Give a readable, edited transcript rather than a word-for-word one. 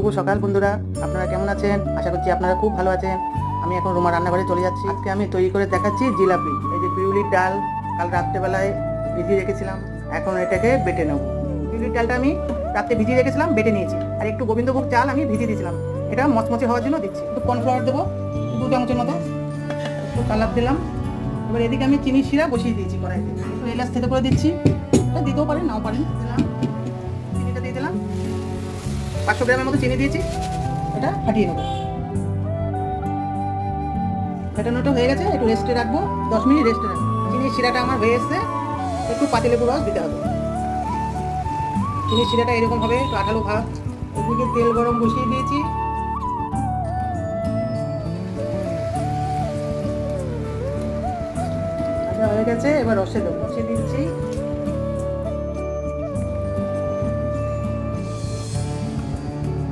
শুভ সকাল বন্ধুরা, আপনারা কেমন আছেন? আশা করছি আপনারা খুব ভালো আছেন। আমি এখন রুমার রান্নাঘরে চলে যাচ্ছি। আজকে আমি তৈরি করে দেখাচ্ছি জিলাপি। এই যে বিউলির ডাল কাল রাত্রেবেলায় ভিজিয়ে রেখেছিলাম, এখন এটাকে বেটে নেব। বিউলির ডালটা আমি রাত্রে ভিজিয়ে রেখেছিলাম, বেটে নিয়েছি। আর একটু গোবিন্দভোগ চাল আমি ভিজিয়ে দিয়েছিলাম, এটা মচমচে হওয়ার জন্য দিচ্ছি। একটু কর্নফ্লাওয়ার দেবো 2 চামচের মতো, একটু কালার দিলাম। এবার এদিকে আমি চিনির শিরা বসিয়ে দিয়েছি কড়াইতে, একটু এলাচ থেতো করে দিচ্ছি। এটা দিতেও পারেন, নাও পারেন। দিলাম চিনিটা দিয়ে দিলাম, 500 গ্রামের মতো চিনি দিয়েছি। এটা ফাটিয়ে নেবো। ফাটানোটা হয়ে গেছে, একটু রেস্টে রাখবো, 10 মিনিট রেস্টে রাখবো। চিনির শিরাটা আমার হয়ে এসছে, একটু পাতিলেবুর রস দিতে হবে। চিনির শিরাটা এরকম হবে, একটু আঠালো ভাব। এদিকে তেল গরম বসিয়ে দিয়েছি। আচ্ছা হয়ে গেছে, এবার রসে দেবো, রসে দিচ্ছি।